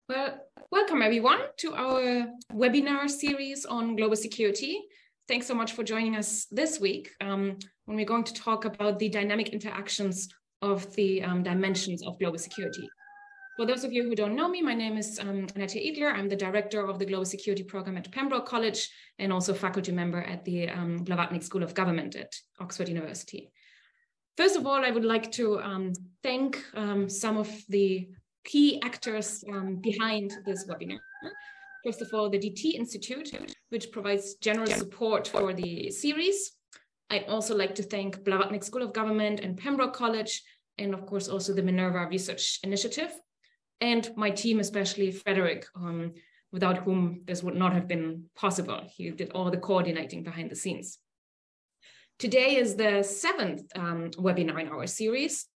Well, welcome everyone to our webinar series on global security. Thanks so much for joining us this week when we're going to talk about the dynamic interactions of the dimensions of global security. For those of you who don't know me, my name is Annette Idler. I'm the director of the Global Security Program at Pembroke College and also faculty member at the Blavatnik School of Government at Oxford University. First of all, I would like to thank some of the key actors behind this webinar. First of all, the DT Institute, which provides general support for the series. I'd also like to thank Blavatnik School of Government and Pembroke College, and of course also the Minerva Research Initiative, and my team, especially Frederick, without whom this would not have been possible. He did all the coordinating behind the scenes. Today is the 7th webinar in our series.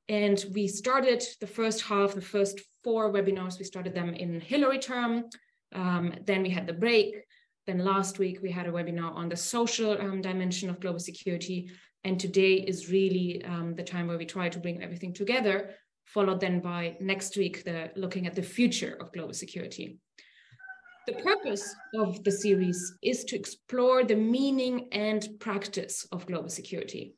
And we started the first 4 webinars, we started them in Hillary term. Then we had the break. Then last week we had a webinar on the social dimension of global security. And today is really the time where we try to bring everything together, followed then by next week, looking at the future of global security. The purpose of the series is to explore the meaning and practice of global security.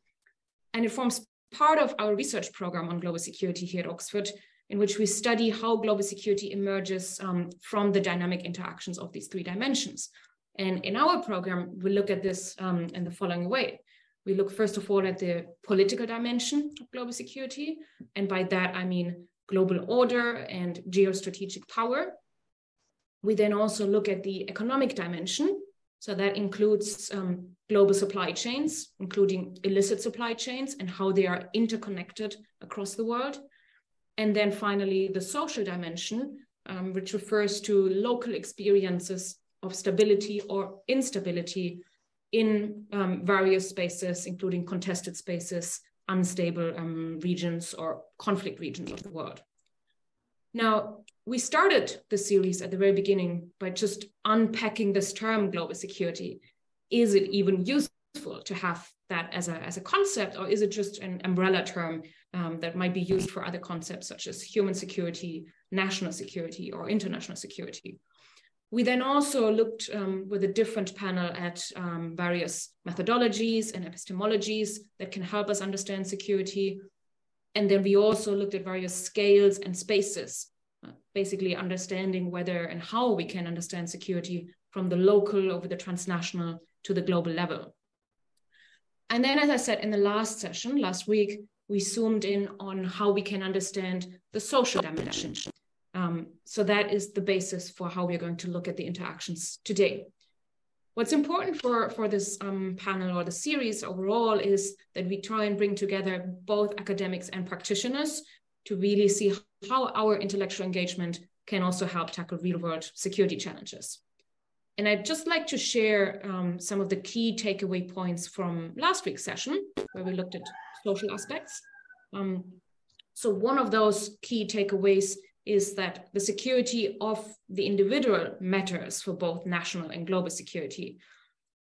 And it forms part of our research program on global security here at Oxford, in which we study how global security emerges from the dynamic interactions of these 3 dimensions. And in our program, we look at this in the following way. We look first of all at the political dimension of global security. And by that, I mean global order and geostrategic power. We then also look at the economic dimension. So that includes global supply chains, including illicit supply chains and how they are interconnected across the world. And then finally, the social dimension, which refers to local experiences of stability or instability in various spaces, including contested spaces, unstable regions or conflict regions of the world. Now, we started the series at the very beginning by just unpacking this term global security. Is it even useful to have that as a concept, or is it just an umbrella term that might be used for other concepts such as human security, national security, or international security? We then also looked with a different panel at various methodologies and epistemologies that can help us understand security. And then we also looked at various scales and spaces, basically understanding whether and how we can understand security from the local over the transnational to the global level. And then, as I said in the last session, last week, we zoomed in on how we can understand the social dimension. So that is the basis for how we're going to look at the interactions today. What's important for this panel or the series overall is that we try and bring together both academics and practitioners to really see how our intellectual engagement can also help tackle real-world security challenges. And I'd just like to share some of the key takeaway points from last week's session, where we looked at social aspects. So one of those key takeaways is that the security of the individual matters for both national and global security.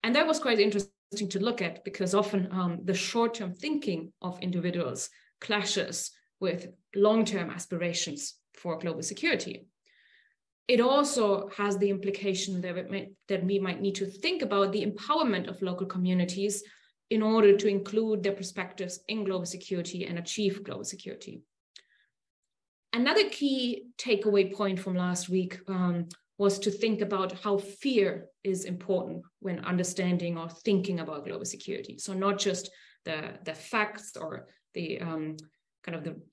And that was quite interesting to look at, because often the short-term thinking of individuals clashes with long-term aspirations for global security. It also has the implication that we might need to think about the empowerment of local communities in order to include their perspectives in global security and achieve global security. Another key takeaway point from last week was to think about how fear is important when understanding or thinking about global security. So not just the facts or the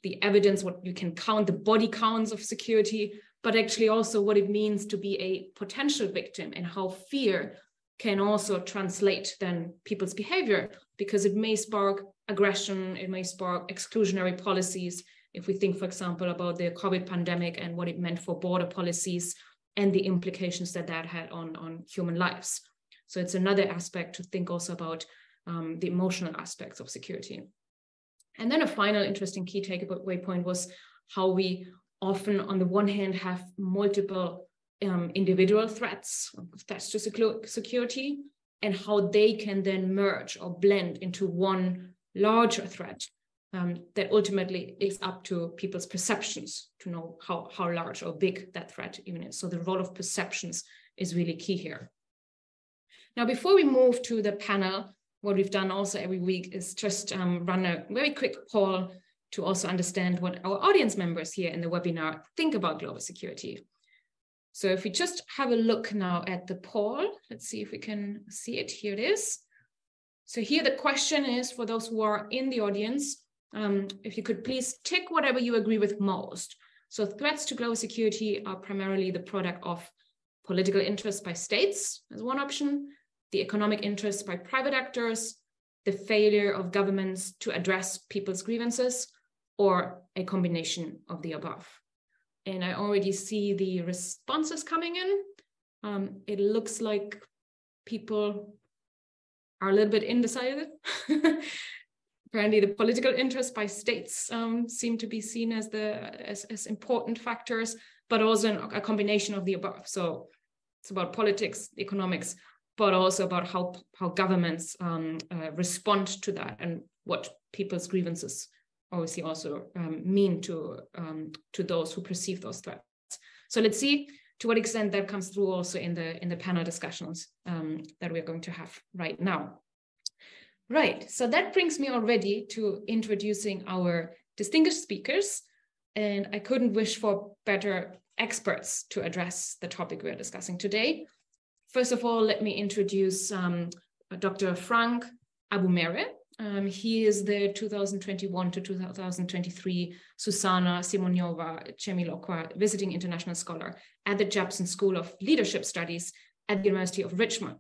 the evidence, what you can count, the body counts of security, but actually also what it means to be a potential victim and how fear can also translate then people's behavior, because it may spark aggression, it may spark exclusionary policies. If we think, for example, about the COVID pandemic and what it meant for border policies and the implications that had on human lives. So it's another aspect to think also about the emotional aspects of security. And then a final interesting key takeaway point was how we often, on the one hand, have multiple individual threats to security, and how they can then merge or blend into one larger threat that ultimately is up to people's perceptions to know how large or big that threat even is. So the role of perceptions is really key here. Now, before we move to the panel, what we've done also every week is just run a very quick poll to also understand what our audience members here in the webinar think about global security. So if we just have a look now at the poll, let's see if we can see it. Here it is. So here the question is for those who are in the audience, if you could please tick whatever you agree with most. So threats to global security are primarily the product of political interests by states as one option, the economic interests by private actors, the failure of governments to address people's grievances, or a combination of the above. And I already see the responses coming in. It looks like people are a little bit indecisive. Apparently, the political interests by states seem to be seen as important factors, but also a combination of the above. So it's about politics, economics, but also about how governments respond to that and what people's grievances obviously also mean to those who perceive those threats. So let's see to what extent that comes through also in the panel discussions that we're going to have right now. Right, so that brings me already to introducing our distinguished speakers, and I couldn't wish for better experts to address the topic we're discussing today. First of all, let me introduce Dr. Frank Abumere. He is the 2021 to 2023 Zuzana Simoniova Cmelikova Visiting International Scholar at the Jepson School of Leadership Studies at the University of Richmond.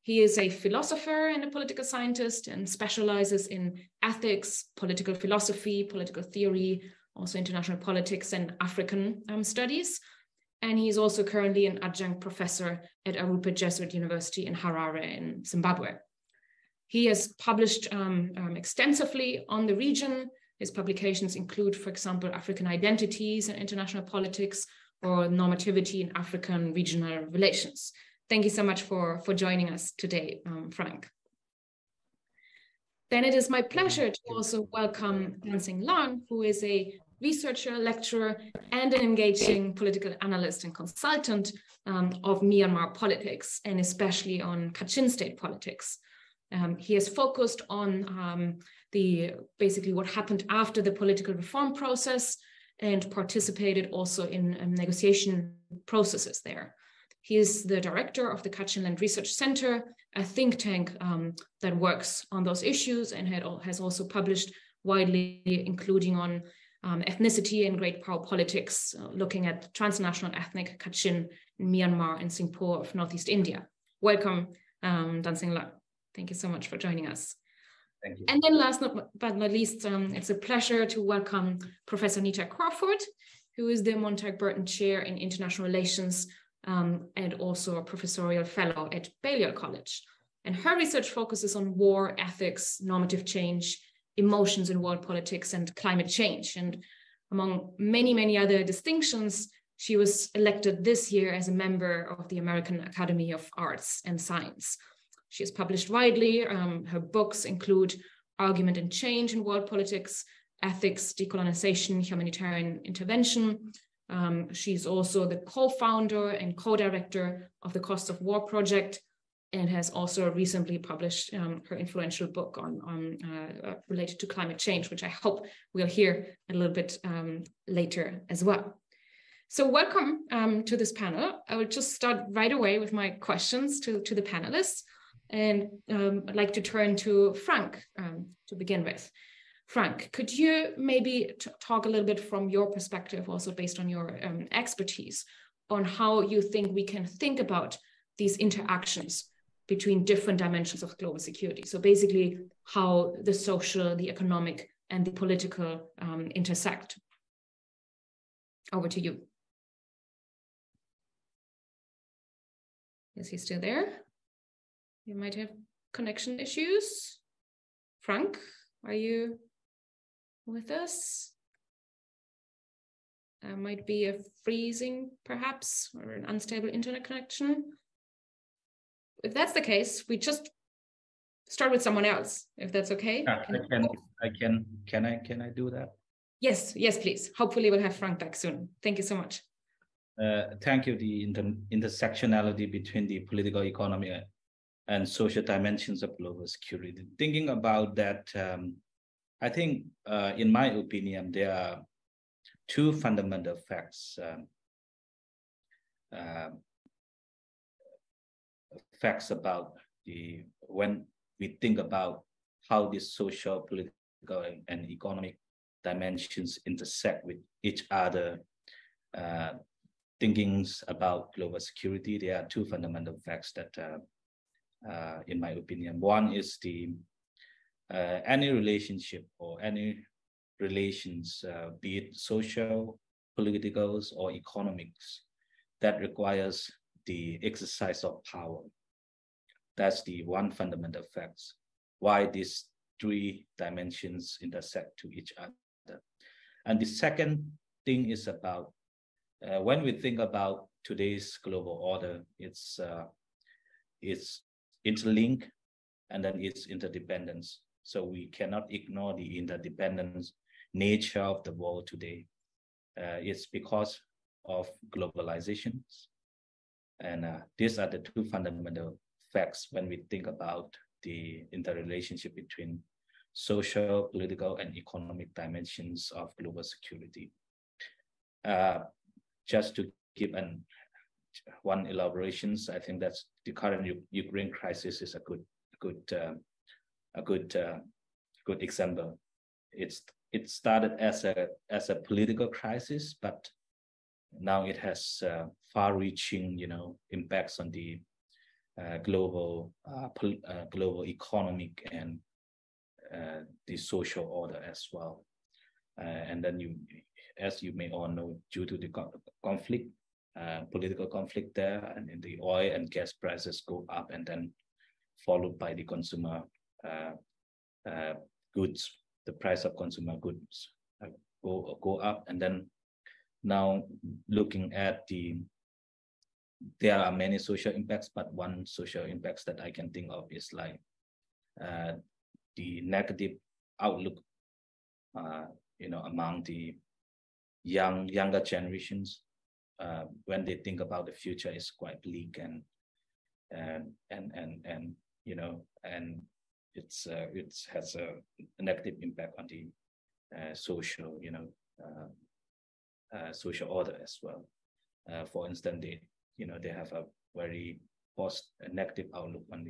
He is a philosopher and a political scientist and specializes in ethics, political philosophy, political theory, also international politics and African studies. And he is also currently an adjunct professor at Arupe Jesuit University in Harare in Zimbabwe. He has published extensively on the region. His publications include, for example, African Identities and International Politics, or Normativity in African Regional Relations. Thank you so much for joining us today, Frank. Then it is my pleasure to also welcome Dancing Lang, who is a researcher, lecturer, and an engaging political analyst and consultant of Myanmar politics, and especially on Kachin state politics. He has focused on basically what happened after the political reform process and participated also in negotiation processes there. He is the director of the Kachin Land Research Center, a think tank that works on those issues and has also published widely, including on ethnicity and great power politics, looking at transnational ethnic Kachin in Myanmar and Singapore of Northeast India. Welcome, Dancing Lang. Thank you so much for joining us. Thank you. And then last but not least, it's a pleasure to welcome Professor Neta Crawford, who is the Montague Burton Chair in International Relations and also a professorial fellow at Balliol College. And her research focuses on war, ethics, normative change, emotions in world politics, and climate change. And among many, many other distinctions, she was elected this year as a member of the American Academy of Arts and Science. She has published widely. Her books include Argument and Change in World Politics, Ethics, Decolonization, Humanitarian Intervention. She's also the co-founder and co-director of the Cost of War Project, and has also recently published her influential book on related to climate change, which I hope we'll hear a little bit later as well. So welcome to this panel. I will just start right away with my questions to the panelists. And I'd like to turn to Frank to begin with. Frank, could you maybe talk a little bit from your perspective, also based on your expertise, on how you think we can think about these interactions between different dimensions of global security? So basically how the social, the economic, and the political intersect. Over to you. Is he still there? You might have connection issues. Frank, are you with us? Might be a freezing, perhaps, or an unstable internet connection. If that's the case, we just start with someone else, if that's okay. Can I do that? Yes, please. Hopefully we'll have Frank back soon. Thank you so much. Thank you. The intersectionality between the political, economic, and social dimensions of global security. Thinking about that, I think, in my opinion, there are two fundamental facts. Facts about when we think about how these social, political, and economic dimensions intersect with each other. Thinkings about global security, there are two fundamental facts that, in my opinion, one is any relationship or any relations, be it social, political, or economics, that requires the exercise of power. That's the one fundamental fact, why these three dimensions intersect to each other. And the second thing is about when we think about today's global order, it's interlinked and then it's interdependence. So we cannot ignore the interdependence nature of the world today. It's because of globalization. And these are the two fundamental facts when we think about the interrelationship between social, political, and economic dimensions of global security. Just to give one elaborations, I think that's the current Ukraine crisis is a good example. It started as a political crisis, but now it has far-reaching, impacts on the global economic and the social order as well. And then as you may all know, due to the conflict, political conflict there, and in the oil and gas prices go up, and then followed by the consumer goods, the price of consumer goods go up, and then now looking at there are many social impacts, but one social impacts that I can think of is like the negative outlook, among the younger generations, when they think about the future, is quite bleak, and it has a negative impact on the social, social order as well. For instance, they have a very negative outlook on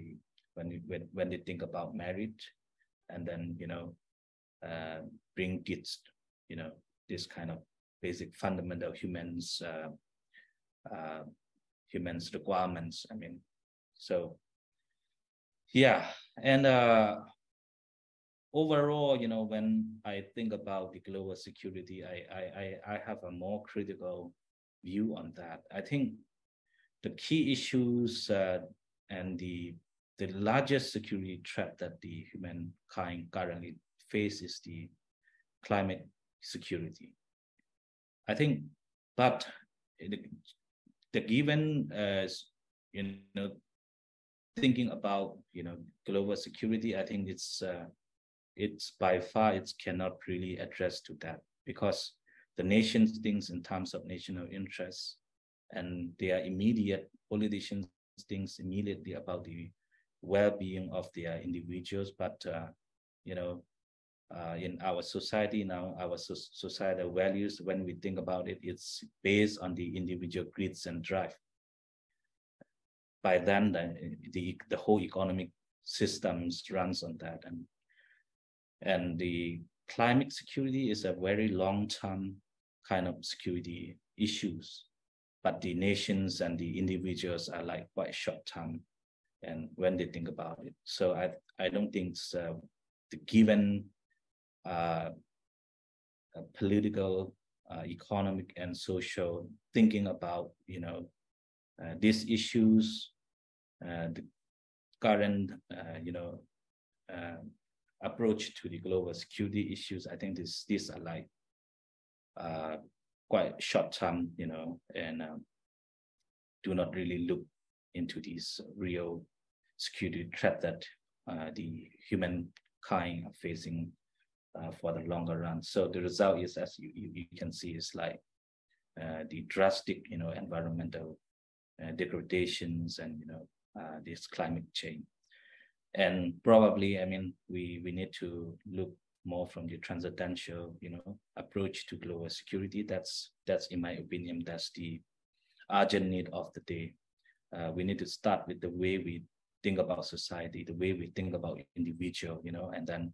when they think about marriage, and then bring kids, this kind of basic fundamental humans requirements. I mean, so yeah, and overall, when I think about the global security, I have a more critical view on that. I think the key issues and the largest security threat that the humankind currently face is the climate security. I think, but the given thinking about global security, I think it's by far it cannot really address to that, because the nations thinks in terms of national interests, and their immediate politicians thinks immediately about the well-being of their individuals. But in our society now, our societal values, when we think about it, it's based on the individual greeds and drive. By then, the whole economic systems runs on that, and the climate security is a very long-term kind of security issues, but the nations and the individuals are like quite short-term, and when they think about it. So I don't think it's the given political, economic, and social thinking about these issues, the current approach to the global security issues. I think these are like quite short term, and do not really look into these real security threat that the humankind are facing for the longer run. So the result is, as you can see, is like the drastic, environmental degradations and, this climate change. And probably, we need to look more from the transcendental, approach to global security. That's in my opinion, that's the urgent need of the day. We need to start with the way we think about society, the way we think about individual, and then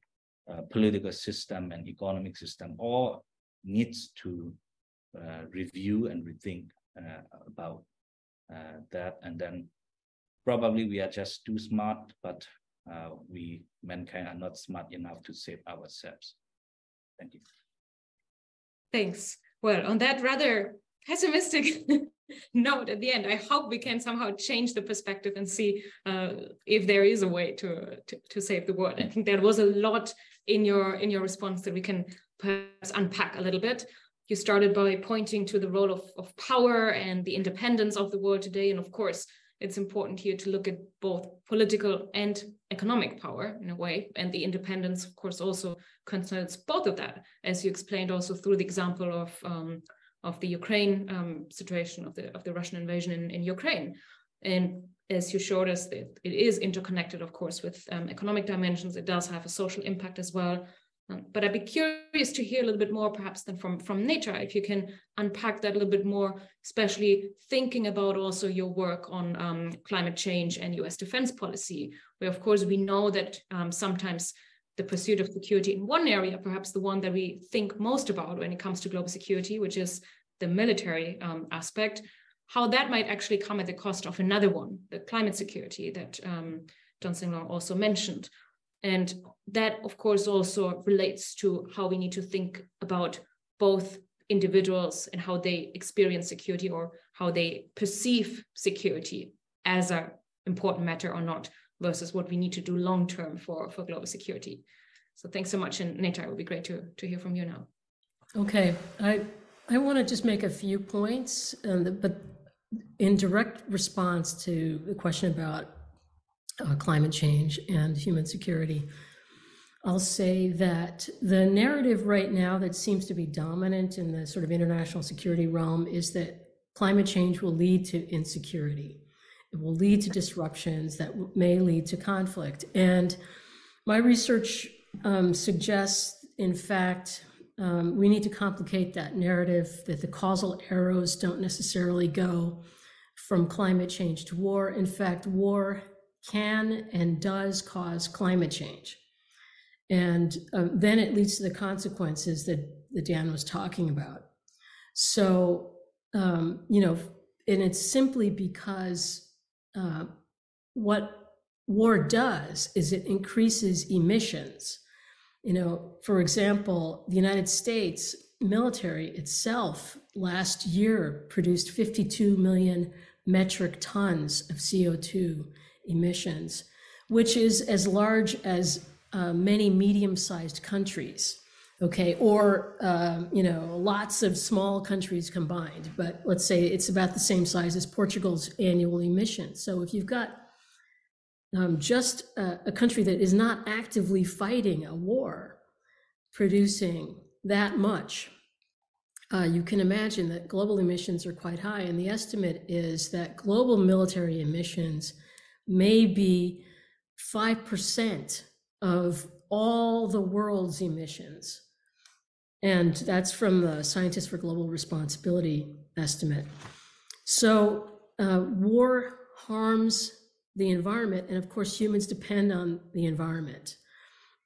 political system and economic system all needs to review and rethink about that. And then probably we are just too smart, but we mankind are not smart enough to save ourselves. Thank you. Thanks. Well, on that rather pessimistic note at the end, I hope we can somehow change the perspective and see if there is a way to save the world. I think there was a lot in your response that we can perhaps unpack a little bit. You started by pointing to the role of power and the independence of the world today. And of course, it's important here to look at both political and economic power in a way. And the independence, of course, also concerns both of that, as you explained also through the example of the Ukraine situation, of the Russian invasion in Ukraine. And as you showed us, that it is interconnected, of course, with economic dimensions. It does have a social impact as well. But I'd be curious to hear a little bit more, perhaps, than from Neta, if you can unpack that a little bit more, especially thinking about also your work on climate change and US defense policy, where, of course, we know that sometimes the pursuit of security in one area, perhaps the one that we think most about when it comes to global security, which is the military aspect, how that might actually come at the cost of another one, the climate security that John Singlong also mentioned. And that, of course, also relates to how we need to think about both individuals and how they experience security or how they perceive security as an important matter or not, versus what we need to do long-term for global security. So thanks so much. And Neta, it would be great to hear from you now. Okay, I want to just make a few points, but in direct response to the question about climate change and human security, I'll say that the narrative right now that seems to be dominant in the sort of international security realm is that climate change will lead to insecurity. It will lead to disruptions that may lead to conflict. And my research suggests, in fact, we need to complicate that narrative, that the causal arrows don't necessarily go from climate change to war. In fact, war can and does cause climate change. And then it leads to the consequences that Dan was talking about. So, and it's simply because what war does is it increases emissions. For example, the United States military itself last year produced 52 million metric tons of CO2 emissions, which is as large as many medium-sized countries, okay, or lots of small countries combined. But let's say it's about the same size as Portugal's annual emissions. So if you've got just a country that is not actively fighting a war producing that much, you can imagine that global emissions are quite high. And the estimate is that global military emissions may be 5% of all the world's emissions. And that's from the Scientists for Global Responsibility estimate. So war harms the environment, and of course humans depend on the environment.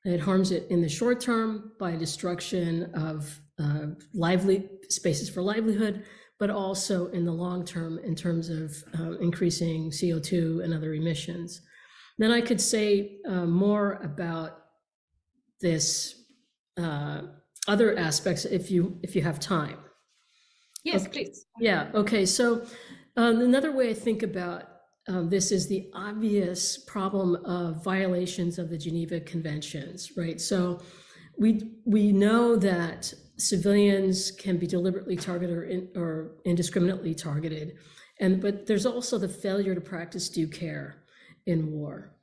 It harms it in the short term by destruction of lively spaces for livelihood, but also in the long term in terms of increasing CO2 and other emissions. Then I could say more about this other aspects if you have time. Yes, okay. Please. Yeah, okay. So another way I think about this is the obvious problem of violations of the Geneva Conventions, right? So we know that civilians can be deliberately targeted or indiscriminately targeted, but there's also the failure to practice due care. in war.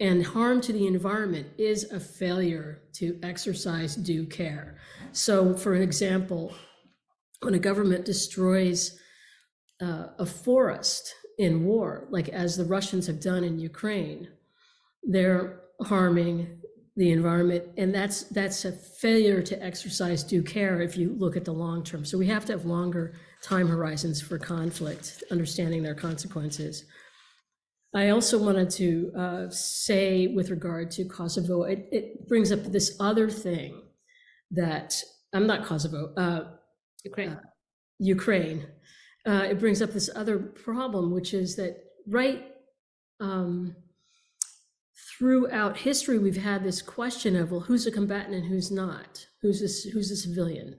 And harm to the environment is a failure to exercise due care. So, for an example, when a government destroys a forest in war, like as the Russians have done in Ukraine, they're harming the environment, and that's a failure to exercise due care if you look at the long term. So we have to have longer time horizons for conflict, understanding their consequences. I also wanted to say, with regard to Kosovo, it brings up this other thing that I'm not Kosovo, Ukraine. It brings up this other problem, which is that throughout history, we've had this question of, well, who's a combatant and who's not? Who's a civilian?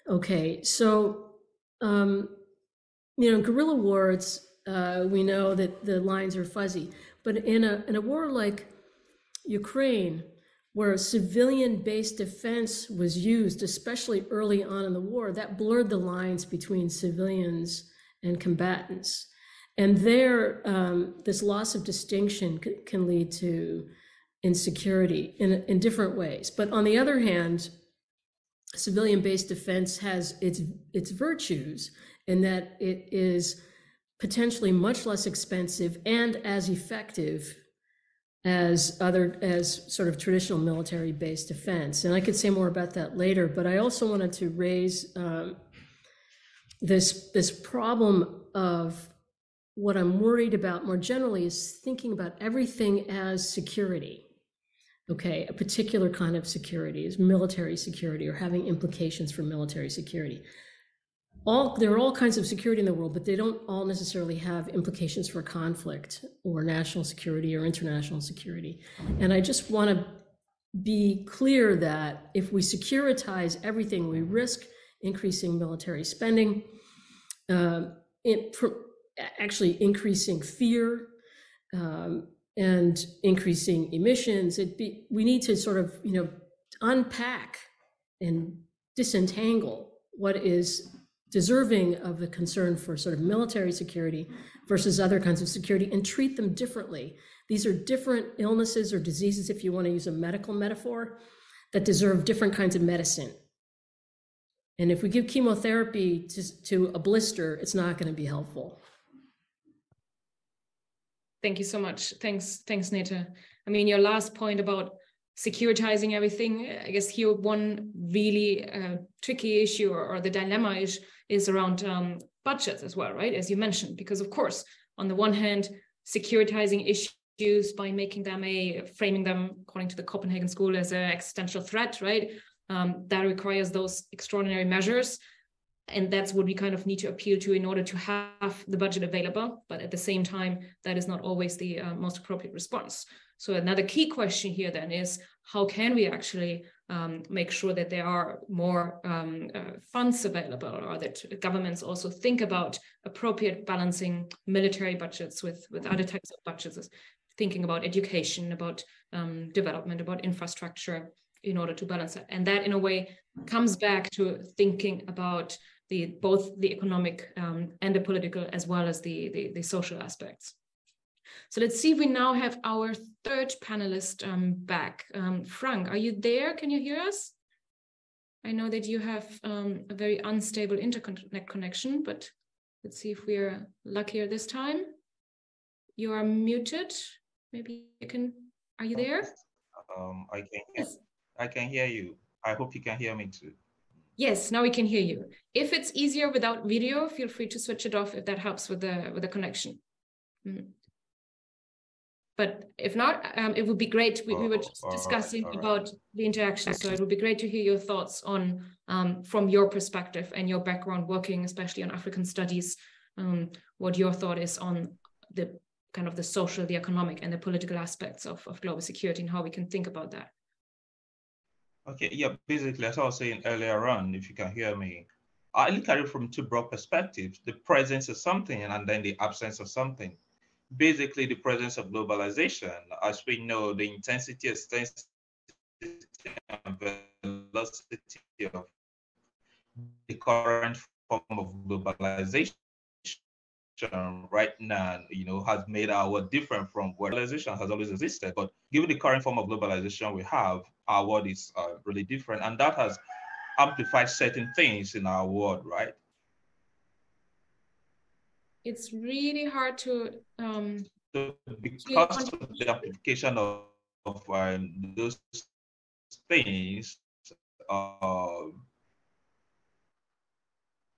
Okay, so guerrilla wars, we know that the lines are fuzzy, but in a war like Ukraine, where civilian-based defense was used, especially early on in the war, that blurred the lines between civilians and combatants. And there, this loss of distinction can lead to insecurity in different ways. But on the other hand, civilian-based defense has its virtues in that it is potentially much less expensive and as effective as sort of traditional military-based defense. And I could say more about that later, but I also wanted to raise this problem of what I'm worried about more generally is thinking about everything as security. Okay, a particular kind of security is military security or having implications for military security. There are all kinds of security in the world, but they don't all necessarily have implications for conflict or national security or international security. And I just want to be clear that if we securitize everything, we risk increasing military spending, actually increasing fear and increasing emissions. We need to sort of unpack and disentangle what is deserving of the concern for sort of military security versus other kinds of security and treat them differently. These are different illnesses or diseases, if you want to use a medical metaphor, that deserve different kinds of medicine. And if we give chemotherapy to a blister, it's not going to be helpful. Thank you so much. Thanks, Neta. I mean, your last point about securitizing everything, I guess here one really tricky issue or the dilemma is around budgets as well, right? As you mentioned, because of course, on the one hand, securitizing issues by framing them according to the Copenhagen School as an existential threat, right? That requires those extraordinary measures. And that's what we kind of need to appeal to in order to have the budget available. But at the same time, that is not always the most appropriate response. So another key question here then is, how can we actually make sure that there are more funds available, or that governments also think about appropriate balancing military budgets with other types of budgets, thinking about education, about development, about infrastructure in order to balance it. And that in a way comes back to thinking about both the economic and the political, as well as the social aspects. So let's see if we now have our third panelist back. Frank, are you there? Can you hear us? I know that you have a very unstable internet connection, but let's see if we're luckier this time. You are muted. Maybe you can, are you there? I can hear you. I hope you can hear me too. Yes, now we can hear you. If it's easier without video, feel free to switch it off if that helps with the connection. But if not, it would be great. We were just discussing about the interaction, so it would be great to hear your thoughts on, from your perspective and your background working, especially on African studies, what your thought is on the kind of the social, the economic, and the political aspects of global security and how we can think about that. Okay, yeah, basically, as I was saying earlier on, if you can hear me, I look at it from two broad perspectives: the presence of something and then the absence of something. Basically, the presence of globalization, as we know, the intensity, extensity, and velocity of the current form of globalization right now, has made our world different from where globalization has always existed. But given the current form of globalization we have, our world is really different, and that has amplified certain things in our world, right? It's really hard to so because of the application of those things.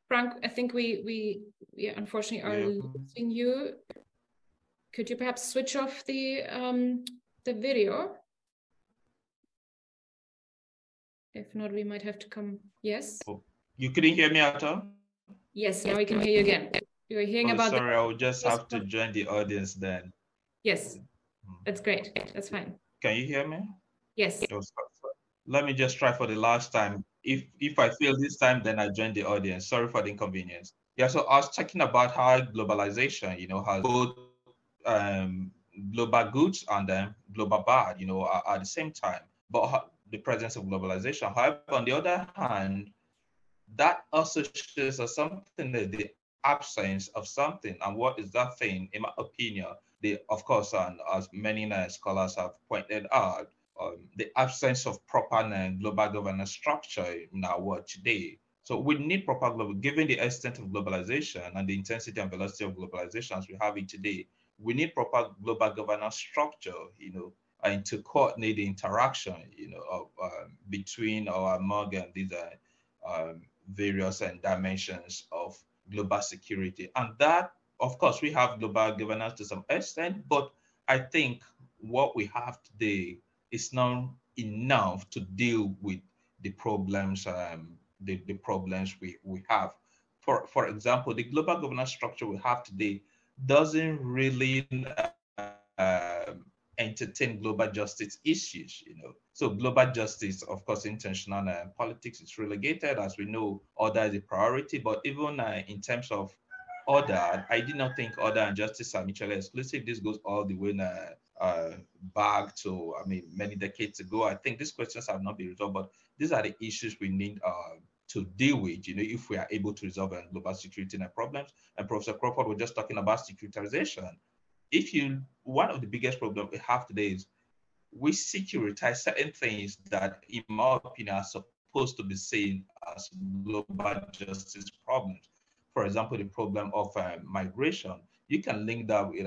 Frank, I think we unfortunately are losing you. Could you perhaps switch off the video? If not, we might have to come. Yes. You couldn't hear me at all? Yes, now we can hear you again. You were hearing about. Sorry, I will just have to join the audience then. Yes, that's great. That's fine. Can you hear me? Yes. Let me just try for the last time. If I fail this time, then I join the audience. Sorry for the inconvenience. Yeah, so I was talking about how globalization, has both global goods and global bad, at the same time. But the presence of globalization. However, on the other hand, that also shows us something, that the absence of something. And what is that thing? In my opinion, of course, and as many scholars have pointed out, the absence of proper global governance structure in our world today. So we need proper global, given the extent of globalization and the intensity and velocity of globalization as we have it today, we need proper global governance structure, and to coordinate the interaction, of, between or among these various dimensions of global security. And that, of course, we have global governance to some extent, but I think what we have today is not enough to deal with the problems, the problems we have. For example, the global governance structure we have today doesn't really entertain global justice issues, So global justice, of course, international politics is relegated. As we know, order is a priority, but even in terms of order, I do not think order and justice are mutually exclusive. This goes all the way back to, many decades ago. I think these questions have not been resolved, but these are the issues we need to deal with, if we are able to resolve global security problems. And Professor Crawford was just talking about securitization. One of the biggest problems we have today is we securitize certain things that, in my opinion, are supposed to be seen as global justice problems. For example, the problem of migration. You can link that with,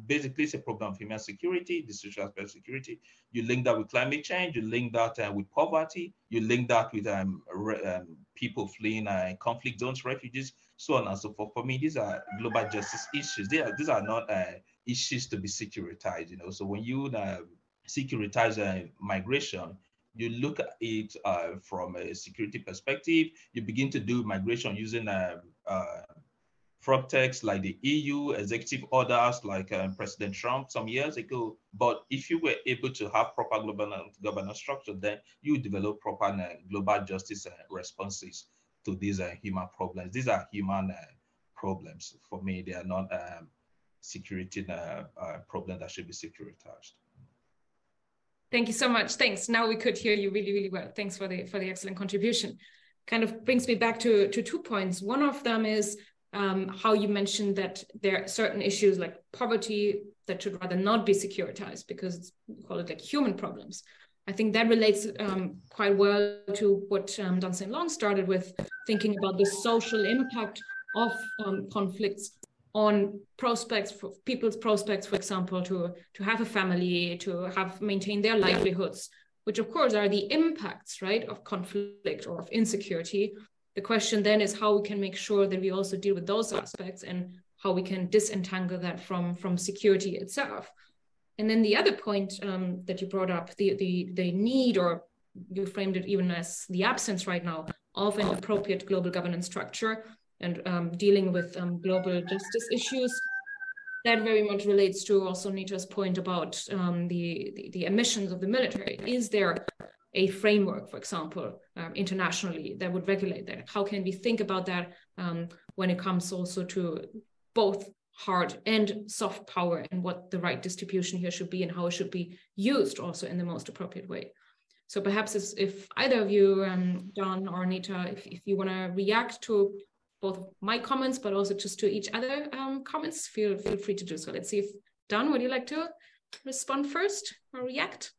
basically it's a problem of human security, the social aspect of security. You link that with climate change, you link that with poverty, you link that with people fleeing conflict zones, refugees, so on and so forth. For me, these are global justice issues. These are not issues to be securitized, So when you securitize migration, you look at it from a security perspective. You begin to do migration using frog text like the EU executive orders, like President Trump some years ago. But if you were able to have proper governance structure, then you develop proper global justice responses to these human problems. These are human problems. For me, they are not security problems that should be securitized. Thank you so much. Thanks. Now we could hear you really, really well. Thanks for the excellent contribution. Kind of brings me back to 2 points. One of them is how you mentioned that there are certain issues like poverty that should rather not be securitized because we call it like human problems. I think that relates quite well to what Don St. Long started with, thinking about the social impact of conflicts on prospects for people's prospects, for example, to have a family, to maintain their livelihoods, which of course are the impacts, right, of conflict or of insecurity. The question then is how we can make sure that we also deal with those aspects and how we can disentangle that from security itself. And then the other point that you brought up, the need, or you framed it even as the absence right now, of an appropriate global governance structure and dealing with global justice issues. That very much relates to also Neta's point about the emissions of the military. Is there a framework, for example, internationally that would regulate that? How can we think about that when it comes also to both hard and soft power, and what the right distribution here should be and how it should be used also in the most appropriate way? So perhaps if either of you, Don or Neta, if you want to react to both my comments, but also just to each other comments, feel free to do so. Let's see if Dan, would you like to respond first or react?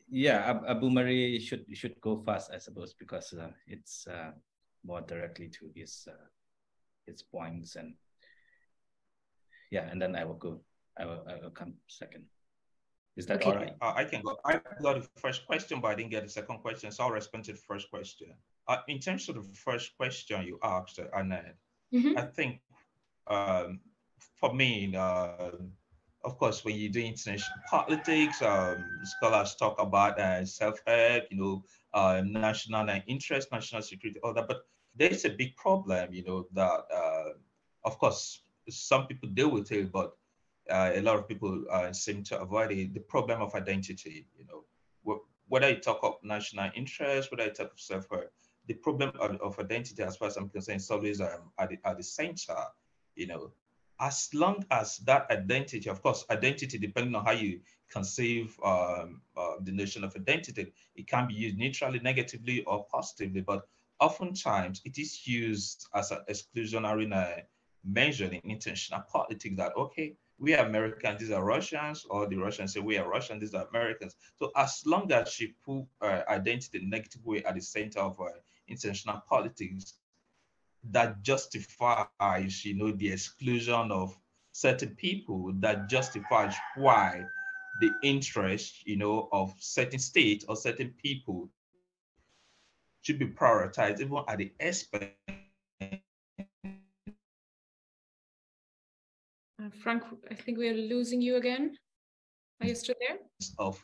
Yeah, Abumere should go first, I suppose, because it's more directly to his points, and yeah, and then I will come second. Is that all right? I can go. I got the first question, but I didn't get the second question, so I'll respond to the first question. In terms of the first question you asked, Annette, I think for me, of course, when you do international politics, scholars talk about self-help, national interest, national security, all that. But there's a big problem, that, of course, some people deal with it, but a lot of people seem to avoid it. The problem of identity, whether you talk of national interest, whether you talk of self-help, the problem of identity, as far as I'm concerned, is always at the center, as long as that identity, of course, identity, depending on how you conceive the notion of identity, it can be used neutrally, negatively, or positively, but oftentimes it is used as an exclusionary measure in international politics that, okay, we are Americans, these are Russians, or the Russians say we are Russians, these are Americans. So as long as you put identity in a negative way at the center of international politics, that justifies, the exclusion of certain people, that justifies why the interest, of certain states or certain people should be prioritized, even at the expense. Frank, I think we are losing you again. Are you still there? Of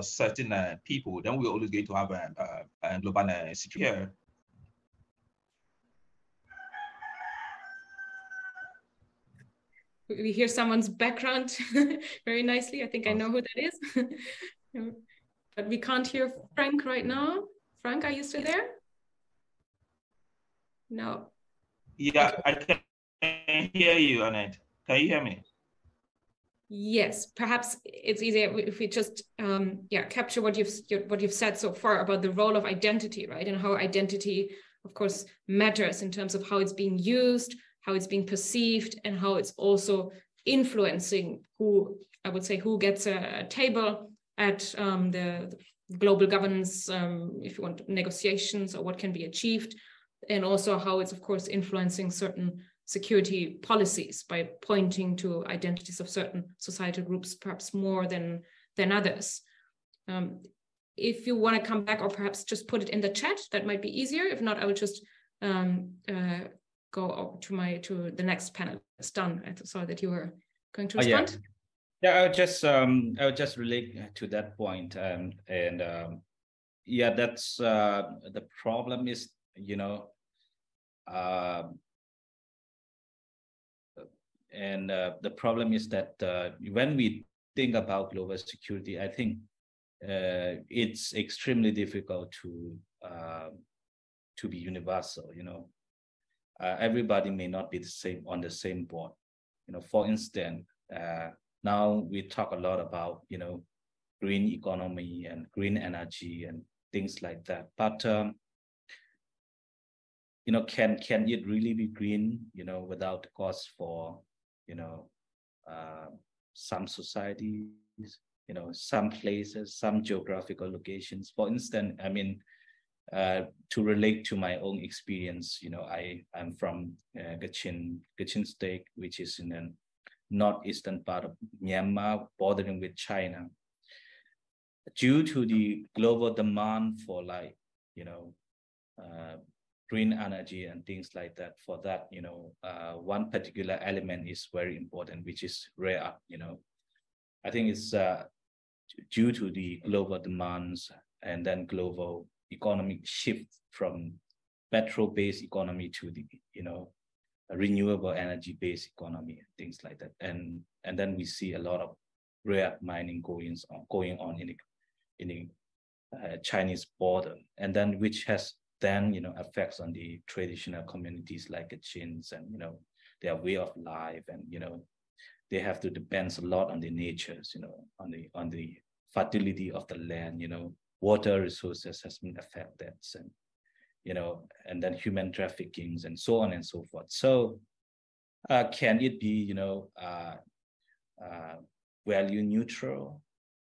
certain people, then we're always going to have a global security. We hear someone's background very nicely. I think I know who that is. But we can't hear Frank right now. Frank, are you still there? No. Yeah, okay. I can hear you, Annette. Can you hear me? Yes, perhaps it's easier if we just capture what you've said so far about the role of identity, right? And how identity, of course, matters in terms of how it's being used, how it's being perceived, and how it's also influencing who gets a table at the global governance, if you want, negotiations, or what can be achieved, and also how it's, of course, influencing certain security policies by pointing to identities of certain societal groups, perhaps more than others. If you want to come back, or perhaps just put it in the chat, that might be easier. If not, I will just go to the next panelist. Dan, I saw that you were going to respond. Yeah, I would just relate to that point, that's the problem is, the problem is that when we think about global security, I think it's extremely difficult to be universal. Everybody may not be on the same board. For instance, now we talk a lot about green economy and green energy and things like that. But can it really be green? Without the cost for some societies, some places, some geographical locations. For instance, to relate to my own experience, I'm from Kachin State, which is in the northeastern part of Myanmar, bordering with China. Due to the global demand for green energy and things like that, for that, one particular element is very important, which is rare earth. I think it's due to the global demands and then global economic shift from petrol-based economy to the renewable energy-based economy, things like that, and then we see a lot of rare mining going on in the Chinese border, and then which has then effects on the traditional communities like Kachins and their way of life, and they have to depend a lot on the natures, on the fertility of the land, water resources has been affected, and then human traffickings and so on and so forth. So can it be, value neutral?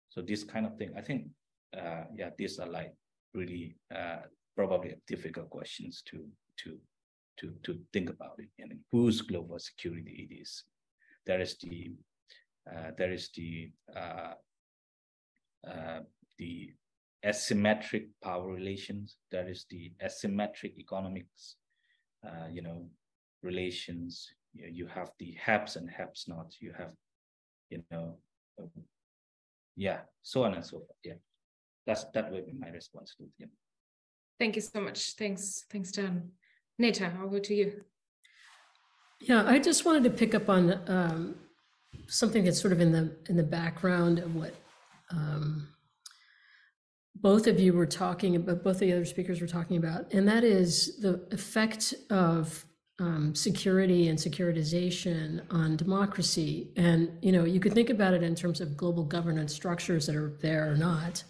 So this kind of thing, I think, these are like really probably difficult questions to think about it. And whose global security it is. There is the asymmetric power relations. There is the asymmetric economics, relations. You have the haves and haves not. You have, so on and so forth. Yeah, that would be my response to it. Thank you so much. Thanks, Dan. Neta, over to you. Yeah, I just wanted to pick up on something that's sort of in the background of what both of you were talking about, both the other speakers were talking about, and that is the effect of security and securitization on democracy. And, you could think about it in terms of global governance structures that are there or not.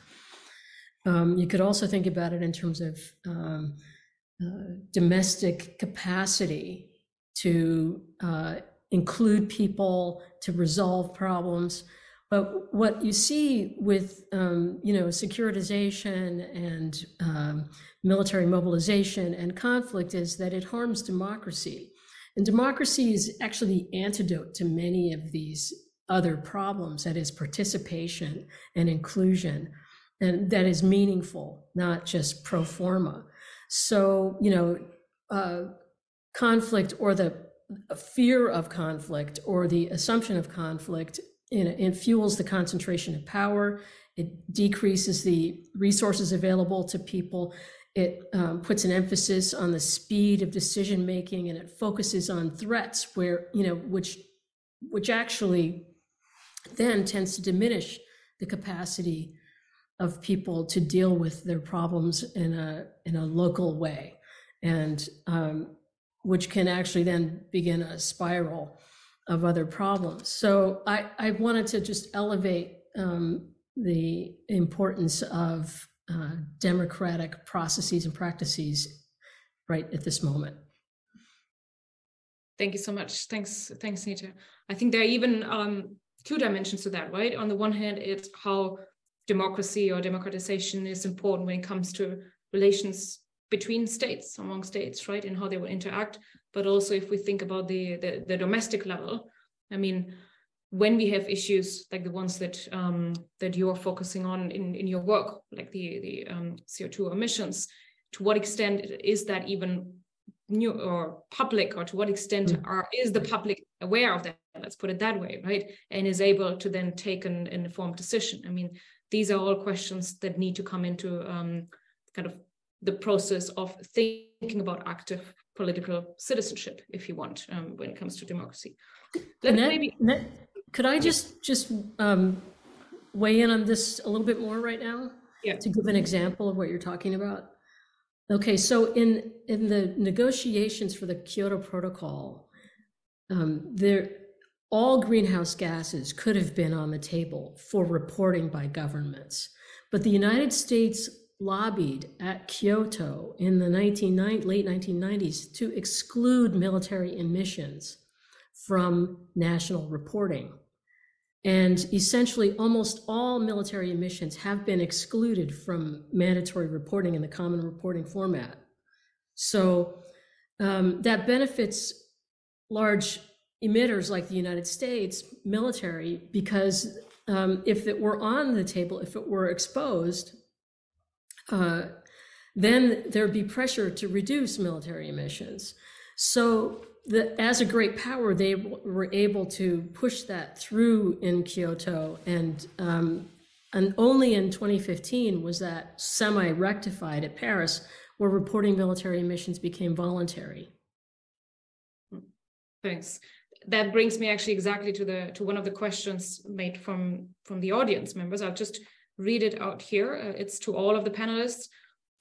You could also think about it in terms of domestic capacity to include people, to resolve problems. But what you see with, securitization and military mobilization and conflict is that it harms democracy. And democracy is actually the antidote to many of these other problems, that is participation and inclusion, and that is meaningful, not just pro forma. So, conflict or the fear of conflict or the assumption of conflict, it fuels the concentration of power. It decreases the resources available to people. It puts an emphasis on the speed of decision making, and it focuses on threats where, which actually then tends to diminish the capacity of people to deal with their problems in a local way, and which can actually then begin a spiral of other problems. So I wanted to just elevate the importance of democratic processes and practices right at this moment. Thank you so much. Thanks, Neta. I think there are even two dimensions to that, right? On the one hand, it's how democracy or democratization is important when it comes to relations between states, among states, right, and how they will interact. But also if we think about the domestic level, I mean, when we have issues like the ones that you're focusing on in your work, like the CO2 emissions, to what extent is that even new or public, or to what extent is the public aware of that? Let's put it that way, right? And is able to then take an informed decision. I mean, these are all questions that need to come into kind of the process of thinking about active political citizenship, if you want, when it comes to democracy. Could I just weigh in on this a little bit more right now? Yeah. To give an example of what you're talking about. Okay, so in the negotiations for the Kyoto Protocol, all greenhouse gases could have been on the table for reporting by governments, but the United States lobbied at Kyoto in the late 1990s to exclude military emissions from national reporting. And essentially almost all military emissions have been excluded from mandatory reporting in the common reporting format. So that benefits large emitters like the United States military, because if it were on the table, if it were exposed, then there'd be pressure to reduce military emissions. So as a great power, they were able to push that through in Kyoto, and only in 2015 was that semi-rectified at Paris, where reporting military emissions became voluntary. Thanks. That brings me actually exactly to one of the questions made from the audience members. I'll just read it out here. It's to all of the panelists.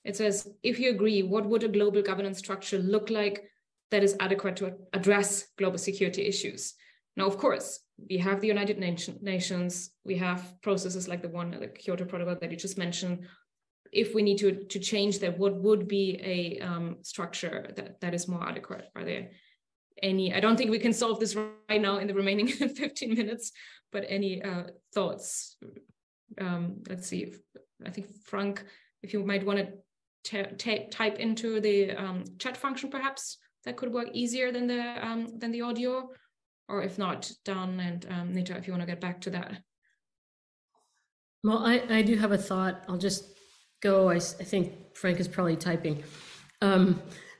It says, if you agree, what would a global governance structure look like that is adequate to address global security issues? Now, of course, we have the United Nations, we have processes like the Kyoto Protocol that you just mentioned. if we need to change that, what would be a structure that is more adequate? Are there any, I don't think we can solve this right now in the remaining 15 minutes, but any thoughts? Let's see, I think Frank, if you might want to type into the chat function, perhaps that could work easier than the audio, or if not, Dan and Neta, if you want to get back to that. Well, I do have a thought. I'll just go. I think Frank is probably typing.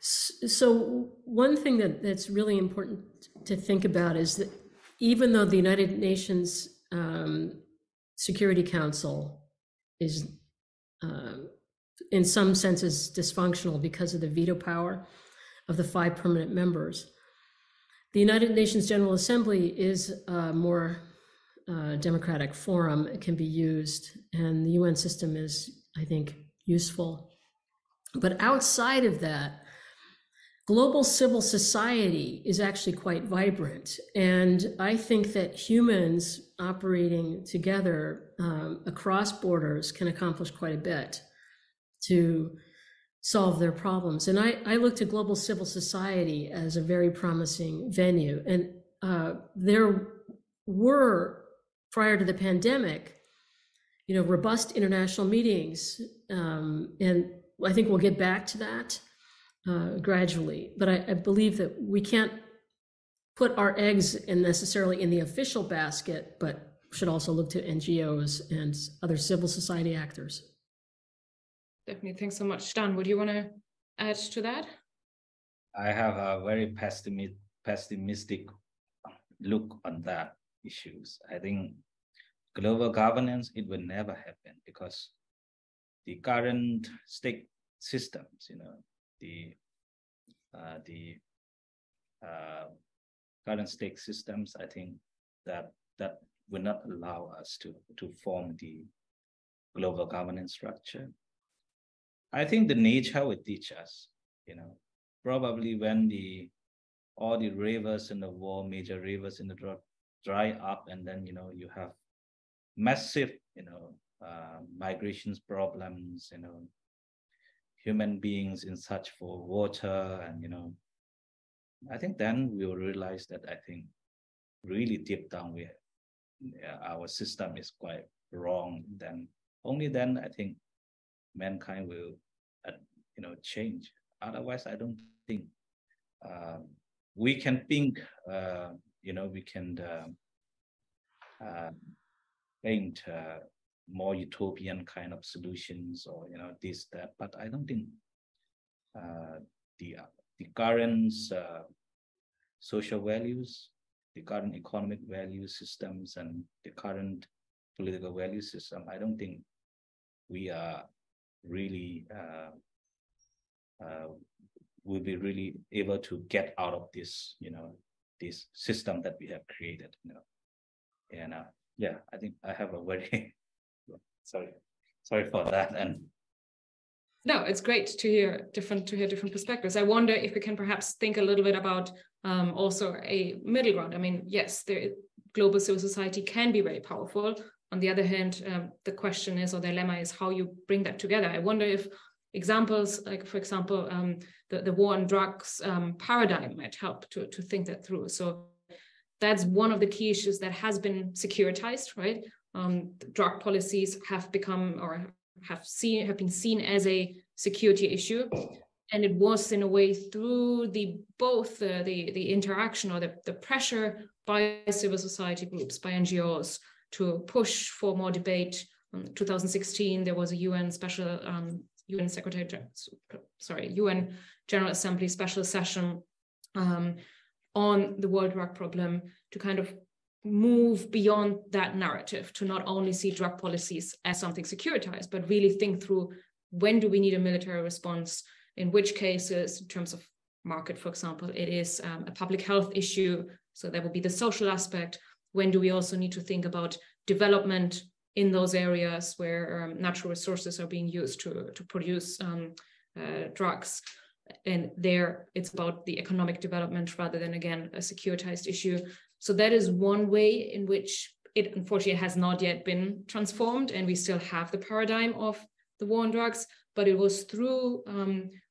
So one thing that's really important to think about is that even though the United Nations Security Council is in some senses dysfunctional because of the veto power of the 5 permanent members, the United Nations General Assembly is a more democratic forum. It can be used, and the UN system is, I think, useful. But outside of that, global civil society is actually quite vibrant. And I think that humans operating together across borders can accomplish quite a bit to solve their problems. And I look to global civil society as a very promising venue. And there were, prior to the pandemic, robust international meetings. And I think we'll get back to that gradually. But I believe that we can't put our eggs necessarily in the official basket, but should also look to NGOs and other civil society actors. Definitely. Thanks so much. Dan, would you want to add to that? I have a very pessimistic look on that issues. I think global governance, it will never happen because the current state systems, the current state systems, I think that will not allow us to form the global governance structure. I think the nature will teach us, probably when all the rivers in the world, major rivers in the world dry up, and then, you have massive, migrations problems, human beings in search for water, and, I think then we will realize that I think really deep down our system is quite wrong. Then only then I think mankind will, change. Otherwise, I don't think we can think, we can paint more utopian kind of solutions or, this, that. But I don't think the current social values, the current economic value systems, and the current political value system, I don't think we are really will be really able to get out of this, this system that we have created, And I think I have a very sorry for that. And no, it's great to hear different perspectives. I wonder if we can perhaps think a little bit about also a middle ground. I mean, yes, global civil society can be very powerful. On the other hand, the question is, or the dilemma is, how you bring that together. I wonder if examples, like, for example, the war on drugs paradigm might help to think that through. So that's one of the key issues that has been securitized, right? Drug policies have become, or have been seen as a security issue. And it was, in a way, through both the interaction or the pressure by civil society groups, by NGOs, to push for more debate. In 2016, there was a UN UN General Assembly special session on the world drug problem to kind of move beyond that narrative, to not only see drug policies as something securitized, but really think through, when do we need a military response? In which cases, in terms of market, for example, it is a public health issue. So that would be the social aspect. When do we also need to think about development in those areas where natural resources are being used to produce drugs? And there it's about the economic development rather than, again, a securitized issue. So that is one way in which it unfortunately has not yet been transformed, and we still have the paradigm of the war on drugs, but it was through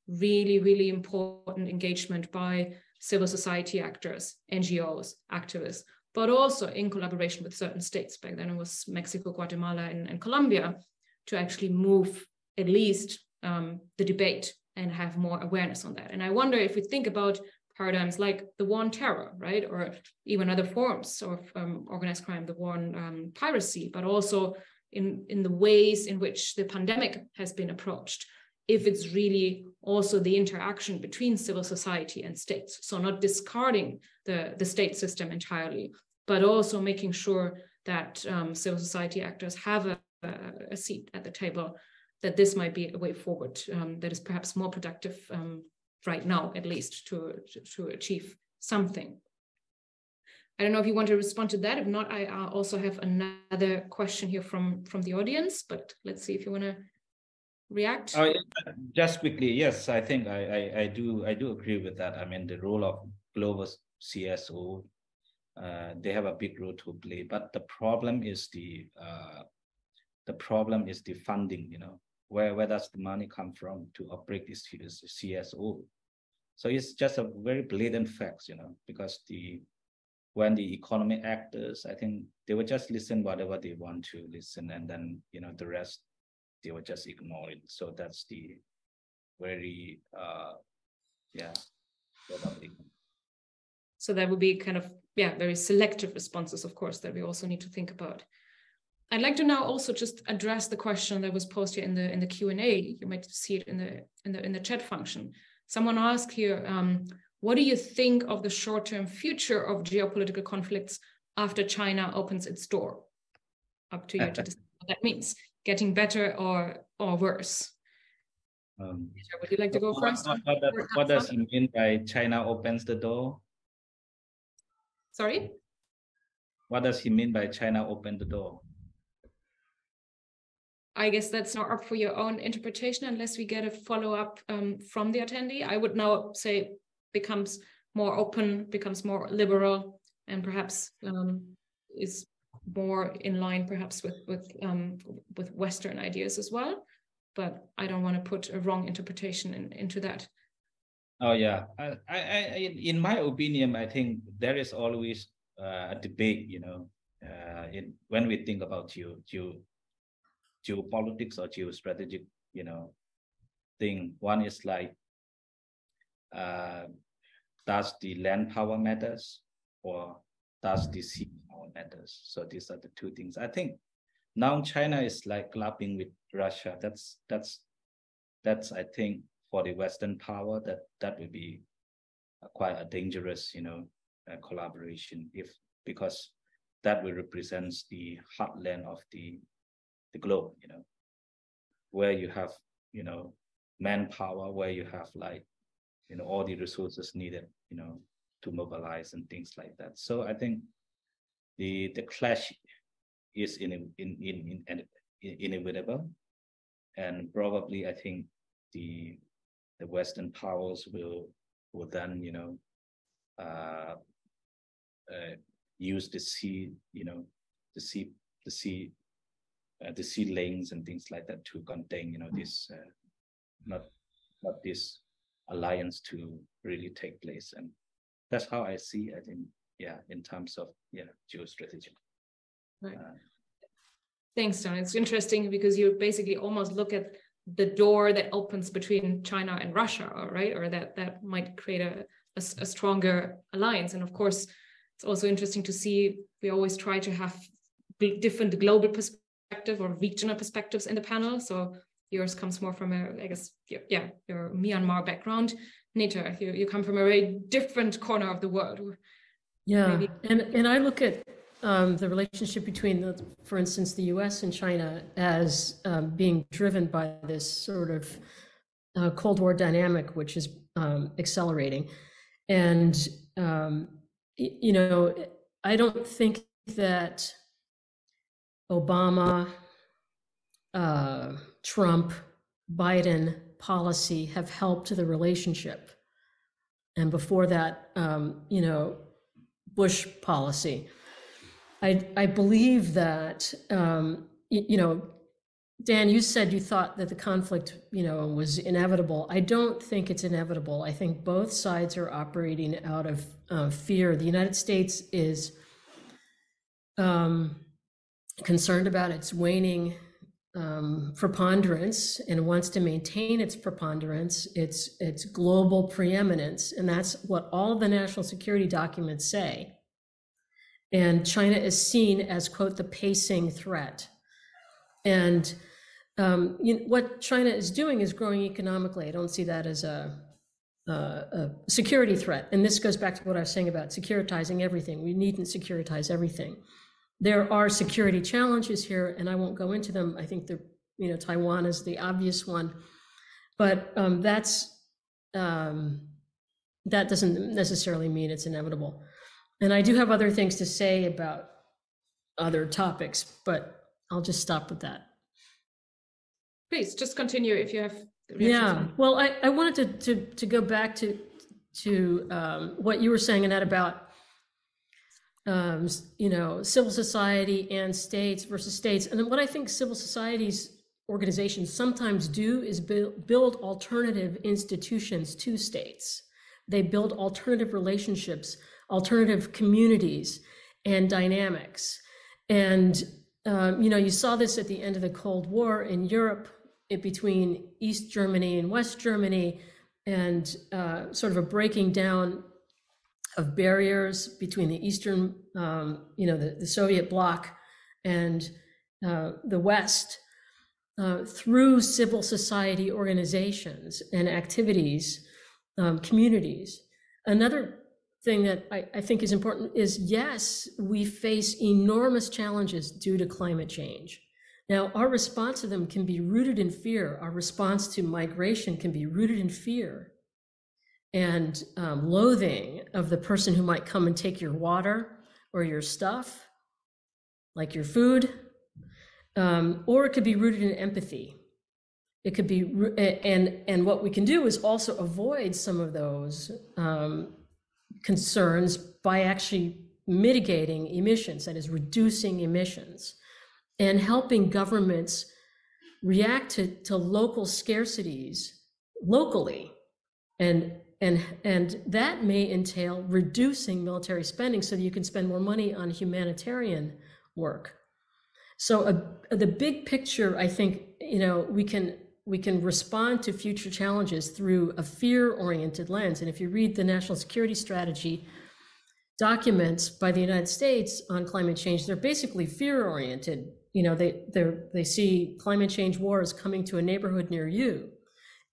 really, really important engagement by civil society actors, NGOs, activists, but also in collaboration with certain states. Back then it was Mexico, Guatemala, and Colombia, to actually move at least the debate and have more awareness on that. And I wonder if we think about paradigms like the war on terror, right? Or even other forms of organized crime, the war on piracy, but also in the ways in which the pandemic has been approached, if it's really also the interaction between civil society and states. So not discarding the state system entirely, but also making sure that civil society actors have a seat at the table, that this might be a way forward that is perhaps more productive right now, at least to achieve something. I don't know if you want to respond to that. If not, I also have another question here from the audience, but let's see if you want to react. Just quickly, yes, I think I do agree with that. I mean, the role of global CSO, they have a big role to play, but the problem is the funding. You know, where does the money come from to operate this CSO? So it's just a very blatant fact, you know, because when the economic actors, I think they would just listen whatever they want to listen, and then, you know, the rest they would just ignore it. So that's the very So that would be kind of very selective responses, of course, that we also need to think about. I'd like to now also just address the question that was posted in the Q&A. You might see it in the chat function. Someone asked here, what do you think of the short-term future of geopolitical conflicts after China opens its door? Up to you to decide what that means. Getting better or worse? Would you like to go first? What does he mean by China opens the door? Sorry? What does he mean by China open the door? I guess that's now up for your own interpretation, unless we get a follow-up from the attendee. I would now say becomes more open, becomes more liberal, and perhaps is more in line perhaps with Western ideas as well. But I don't want to put a wrong interpretation into that. Oh yeah, in my opinion, I think there is always a debate, you know, when we think about geopolitics or geostrategic, you know, thing. One is like, does the land power matters, or does the sea power matters? So these are the two things. I think now China is like clubbing with Russia. That's I think for the Western power that will be quite a dangerous, you know, collaboration, because that will represent the heartland of the globe, you know, where you have, you know, manpower, where you have, like, you know, all the resources needed, you know, to mobilize and things like that. So I think the clash is inevitable, and probably I think the Western powers will then, you know, use the sea, you know, the sea lanes and things like that to contain, you know, this not this alliance to really take place. And that's how I see, I think, in terms of geostrategy. Right. Thanks, John. It's interesting because you basically almost look at the door that opens between China and Russia, right? Or that might create a stronger alliance. And of course, it's also interesting to see, we always try to have different global perspective or regional perspectives in the panel. So yours comes more from your Myanmar background. Neta, you come from a very different corner of the world. Yeah, and I look at the relationship between, for instance, the U.S. and China as being driven by this sort of Cold War dynamic, which is accelerating. And, you know, I don't think that Obama, Trump, Biden policy have helped the relationship. And before that, you know, Bush policy. I believe that, you know, Dan, you said you thought that the conflict, was inevitable. I don't think it's inevitable. I think both sides are operating out of fear. The United States is concerned about its waning preponderance and wants to maintain its preponderance, its global preeminence, and that's what all the national security documents say. And China is seen as, quote, the pacing threat. And what China is doing is growing economically. I don't see that as a security threat. And this goes back to what I was saying about securitizing everything. We needn't securitize everything. There are security challenges here, and I won't go into them. I think Taiwan is the obvious one, but that doesn't necessarily mean it's inevitable. And I do have other things to say about other topics, but I'll just stop with that. Please just continue if you have. Yeah, well, I wanted to go back to what you were saying, Annette, about civil society and states versus states. And what I think civil society's organizations sometimes do is build alternative institutions to states. They build alternative relationships, alternative communities and dynamics. And, you saw this at the end of the Cold War in Europe, between East Germany and West Germany, and sort of a breaking down of barriers between the Eastern, the Soviet bloc and the West through civil society organizations and activities, communities. Another thing that I think is important is, yes, we face enormous challenges due to climate change. Now, our response to them can be rooted in fear. Our response to migration can be rooted in fear and loathing of the person who might come and take your water or your stuff, like your food, or it could be rooted in empathy. It could be, and what we can do is also avoid some of those concerns by actually mitigating emissions, that is, reducing emissions, and helping governments react to local scarcities locally. And that may entail reducing military spending so that you can spend more money on humanitarian work. So the big picture, I think, we can respond to future challenges through a fear-oriented lens. And if you read the national security strategy documents by the United States on climate change, they're basically fear-oriented. They see climate change wars coming to a neighborhood near you,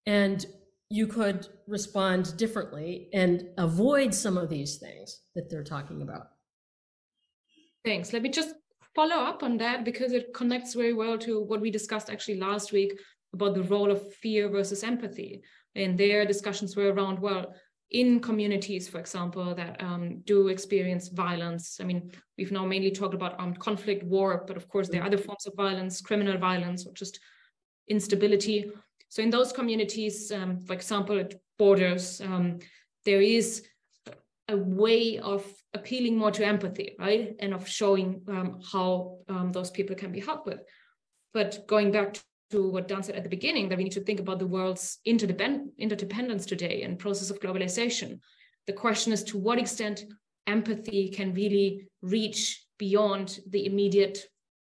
and you could respond differently and avoid some of these things that they're talking about. Thanks. Let me just follow up on that, because it connects very well to what we discussed actually last week about the role of fear versus empathy. And their discussions were around, well, in communities, for example, that do experience violence. I mean, we've now mainly talked about armed conflict, war, but of course there are other forms of violence, criminal violence, or just instability. So in those communities, for example, at borders, there is a way of appealing more to empathy, right? And of showing how those people can be helped with. But going back to what Dan said at the beginning, that we need to think about the world's interdependence today and process of globalization. The question is, to what extent empathy can really reach beyond the immediate,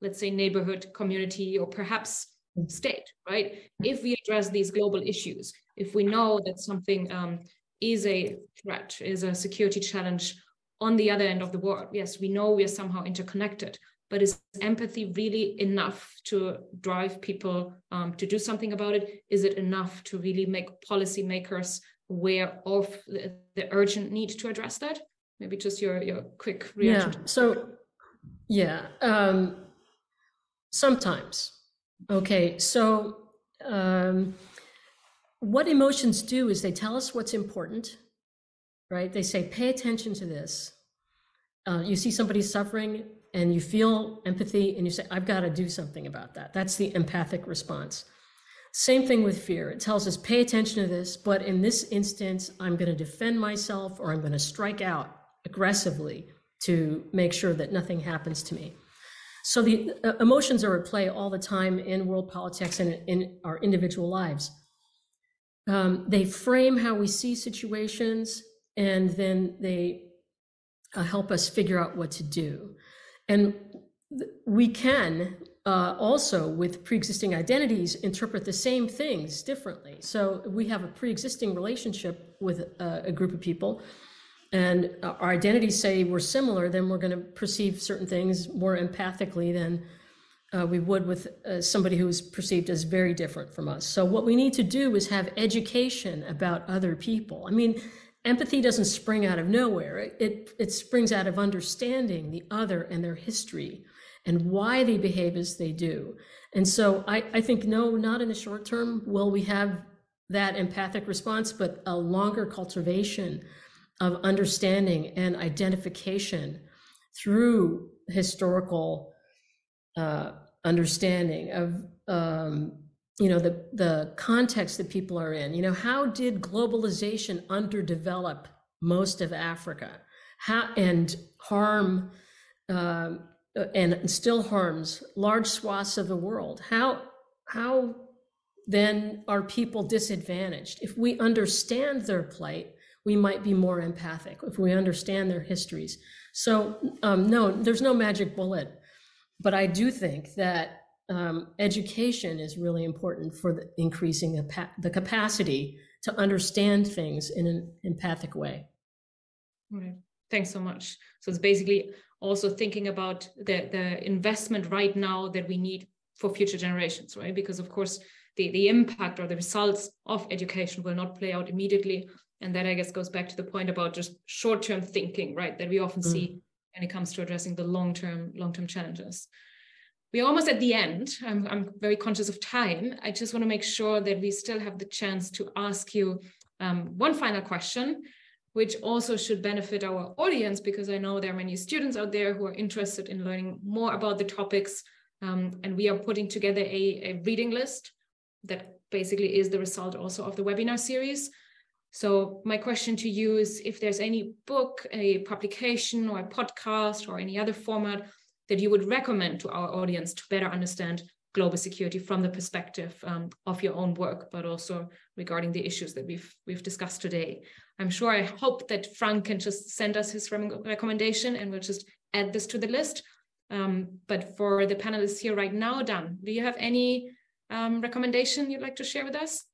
let's say, neighborhood, community, or perhaps state, right? If we address these global issues, if we know that something is a threat, is a security challenge on the other end of the world, yes, we know we are somehow interconnected, but is empathy really enough to drive people to do something about it? Is it enough to really make policymakers aware of the urgent need to address that? Maybe just your quick reaction. Yeah, so, sometimes. Okay, so what emotions do is they tell us what's important, right? They say, pay attention to this. You see somebody suffering and you feel empathy and you say, I've got to do something about that. That's the empathic response. Same thing with fear. It tells us, pay attention to this, but in this instance, I'm going to defend myself, or I'm going to strike out aggressively to make sure that nothing happens to me. So the emotions are at play all the time in world politics and in our individual lives. They frame how we see situations, and then they help us figure out what to do. And we can also, with pre-existing identities, interpret the same things differently. So we have a pre-existing relationship with a group of people, and our identities say we're similar, then we're going to perceive certain things more empathically than we would with somebody who's perceived as very different from us. So what we need to do is have education about other people. I mean, empathy doesn't spring out of nowhere. It springs out of understanding the other and their history and why they behave as they do. And so I think, no, not in the short term will we have that empathic response, but a longer cultivation of understanding and identification through historical understanding of the context that people are in. How did globalization underdevelop most of Africa, and harm and still harms large swaths of the world? How then are people disadvantaged? If we understand their plight, we might be more empathic if we understand their histories. So no, there's no magic bullet, but I do think that education is really important for increasing the capacity to understand things in an empathic way. Right. Thanks so much. So it's basically also thinking about the investment right now that we need for future generations, right? Because of course, the impact or the results of education will not play out immediately. And that, I guess, goes back to the point about just short-term thinking, right? That we often see when it comes to addressing the long-term challenges. We're almost at the end. I'm very conscious of time. I just want to make sure that we still have the chance to ask you one final question, which also should benefit our audience, because I know there are many students out there who are interested in learning more about the topics. And we are putting together a reading list that basically is the result also of the webinar series. So my question to you is if there's any book, a publication, or a podcast, or any other format that you would recommend to our audience to better understand global security from the perspective of your own work, but also regarding the issues that we've discussed today. I hope that Frank can just send us his recommendation and we'll just add this to the list. But for the panelists here right now, Dan, do you have any recommendation you'd like to share with us?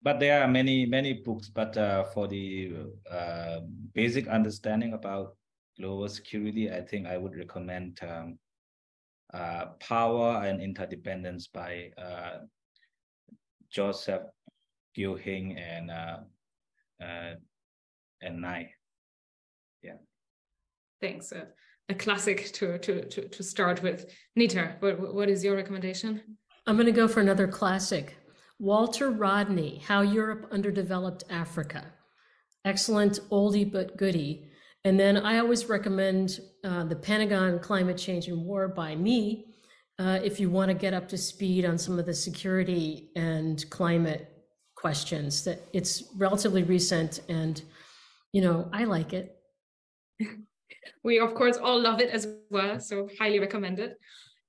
But there are many books, but for the basic understanding about global security, I think I would recommend Power and Interdependence by Joseph Gilhing and Nye. Yeah. Thanks. A classic to start with. Neta, what is your recommendation? I'm going to go for another classic. Walter Rodney, How Europe Underdeveloped Africa. Excellent oldie but goodie. And then I always recommend The Pentagon, Climate Change and War by me, if you want to get up to speed on some of the security and climate questions. That it's relatively recent and, I like it. We, of course, all love it as well, so highly recommend it.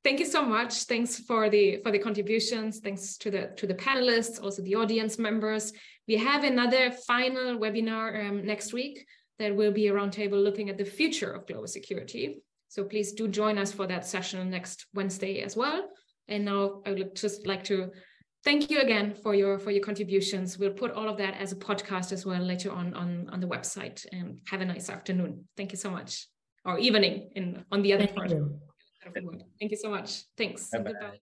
Thank you so much. Thanks for the contributions. Thanks to the panelists, also the audience members. We have another final webinar next week that will be a roundtable looking at the future of global security. So please do join us for that session next Wednesday as well. And now I would just like to thank you again for your contributions. We'll put all of that as a podcast as well later on the website. And have a nice afternoon. Thank you so much. Or evening on the other part. Thank you so much. Thanks. Goodbye.